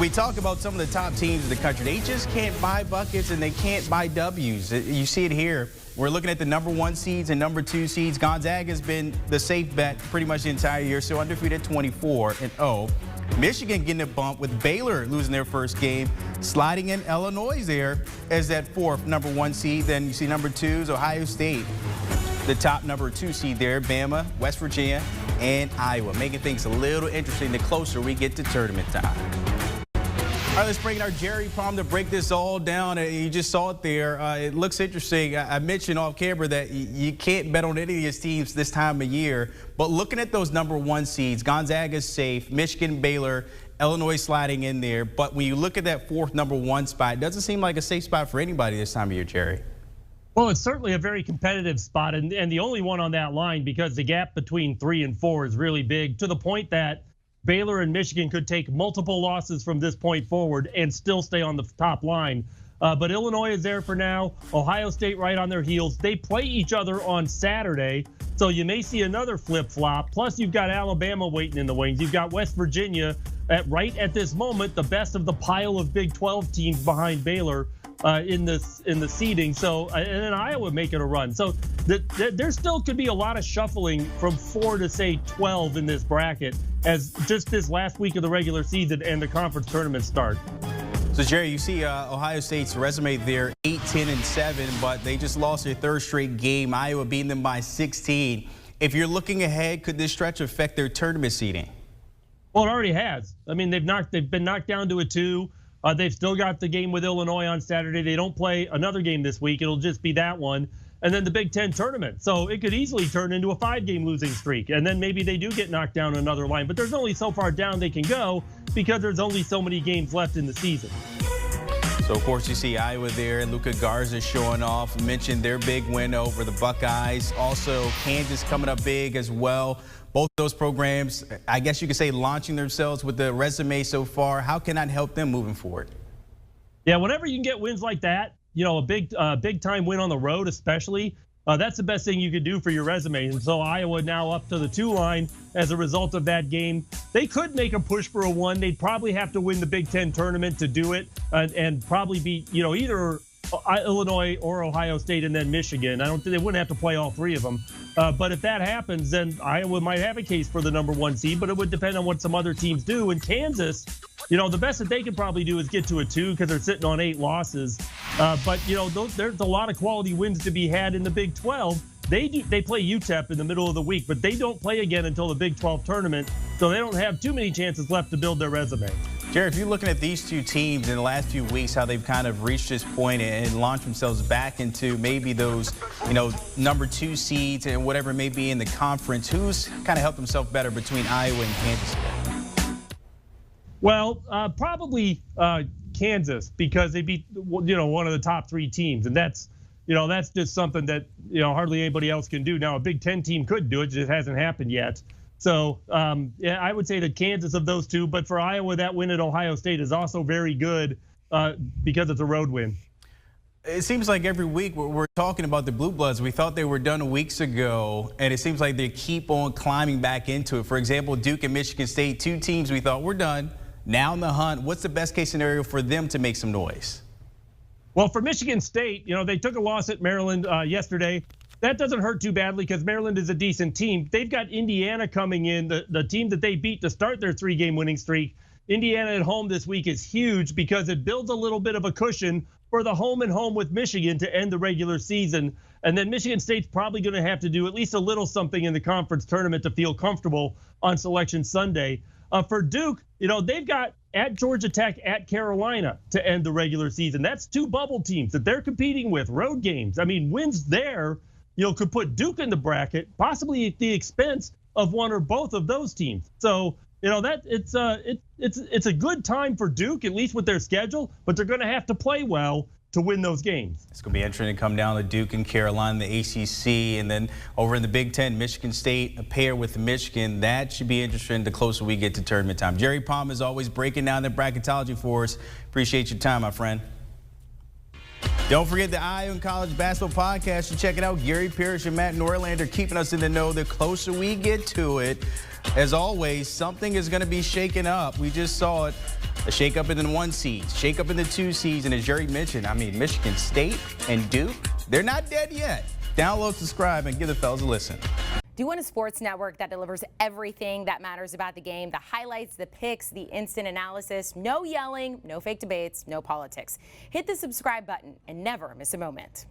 We talk about some of the top teams in the country. They just can't buy buckets and they can't buy W's. You see it here. We're looking at the #1 seeds and #2 seeds. Gonzaga has been the safe bet pretty much the entire year, so undefeated 24-0. Michigan getting a bump with Baylor losing their first game, sliding in Illinois there as that fourth #1 seed. Then you see #2 is Ohio State, the top #2 seed there, Bama, West Virginia, and Iowa, making things a little interesting the closer we get to tournament time. All right, let's bring in our Jerry Palm to break this all down. You just saw it there. It looks interesting. I mentioned off camera that you can't bet on any of these teams this time of year. But looking at those #1 seeds, Gonzaga's safe, Michigan, Baylor, Illinois sliding in there. But when you look at that fourth #1 spot, it doesn't seem like a safe spot for anybody this time of year, Jerry. Well, it's certainly a very competitive spot and the only one on that line because the gap between 3 and 4 is really big, to the point that Baylor and Michigan could take multiple losses from this point forward and still stay on the top line. But Illinois is there for now. Ohio State right on their heels. They play each other on Saturday, so you may see another flip-flop. Plus, you've got Alabama waiting in the wings. You've got West Virginia right at this moment, the best of the pile of Big 12 teams behind Baylor in the seeding. So and then Iowa making a run. So there still could be a lot of shuffling from 4 to say 12 in this bracket as just this last week of the regular season and the conference tournament start. So Jerry, you see Ohio State's resume there, 8-10-7, but they just lost their third straight game. Iowa beating them by 16. If you're looking ahead, could this stretch affect their tournament seeding? Well, it already has. I mean, they've been knocked down to a 2. They've still got the game with Illinois on Saturday. They don't play another game this week. It'll just be that one. And then the Big Ten tournament. So it could easily turn into a 5-game losing streak. And then maybe they do get knocked down another line. But there's only so far down they can go because there's only so many games left in the season. So, of course, you see Iowa there. Luka Garza showing off. Mentioned their big win over the Buckeyes. Also, Kansas coming up big as well. Both those programs, I guess you could say, launching themselves with the resume so far. How can that help them moving forward? Yeah, whenever you can get wins like that, a big time win on the road especially, that's the best thing you could do for your resume. And so Iowa now up to the 2 line as a result of that game. They could make a push for a 1. They'd probably have to win the Big Ten tournament to do it and probably beat either Illinois or Ohio State and then Michigan. I don't think they wouldn't have to play all 3 of them. But if that happens, then Iowa might have a case for the #1 seed, but it would depend on what some other teams do. And Kansas, the best that they could probably do is get to a 2 because they're sitting on 8 losses. But there's a lot of quality wins to be had in the Big 12. They play UTEP in the middle of the week, but they don't play again until the Big 12 tournament, so they don't have too many chances left to build their resume. Jared, if you're looking at these 2 teams in the last few weeks, how they've kind of reached this point and launched themselves back into maybe those, #2 seeds and whatever it may be in the conference, who's kind of helped themselves better between Iowa and Kansas? Well, probably Kansas because they beat, one of the top 3 teams, and that's just something that hardly anybody else can do. Now, a Big Ten team could do it, just hasn't happened yet. So, yeah, I would say the Kansas of those 2. But for Iowa, that win at Ohio State is also very good because it's a road win. It seems like every week we're talking about the Blue Bloods. We thought they were done weeks ago, and it seems like they keep on climbing back into it. For example, Duke and Michigan State, 2 teams we thought were done, now in the hunt. What's the best case scenario for them to make some noise? Well, for Michigan State, they took a loss at Maryland yesterday. That doesn't hurt too badly because Maryland is a decent team. They've got Indiana coming in, the team that they beat to start their 3-game winning streak. Indiana at home this week is huge because it builds a little bit of a cushion for the home and home with Michigan to end the regular season. And then Michigan State's probably going to have to do at least a little something in the conference tournament to feel comfortable on Selection Sunday. For Duke, they've got at Georgia Tech, at Carolina to end the regular season. That's 2 bubble teams that they're competing with, road games. I mean, wins there, could put Duke in the bracket, possibly at the expense of one or both of those teams. So, that it's a good time for Duke, at least with their schedule, but they're going to have to play well to win those games. It's going to be interesting to come down to Duke and Carolina, the ACC, and then over in the Big Ten, Michigan State, a pair with Michigan. That should be interesting the closer we get to tournament time. Jerry Palm is always breaking down the bracketology for us. Appreciate your time, my friend. Don't forget the Eye on College Basketball Podcast. You check it out. Gary Parrish and Matt Norlander keeping us in the know the closer we get to it. As always, something is going to be shaken up. We just saw it A shakeup in the 1 seeds, shakeup in the 2 seeds, and as Jerry mentioned, I mean, Michigan State and Duke, they're not dead yet. Download, subscribe, and give the fellas a listen. Do you want a sports network that delivers everything that matters about the game? The highlights, the picks, the instant analysis, no yelling, no fake debates, no politics. Hit the subscribe button and never miss a moment.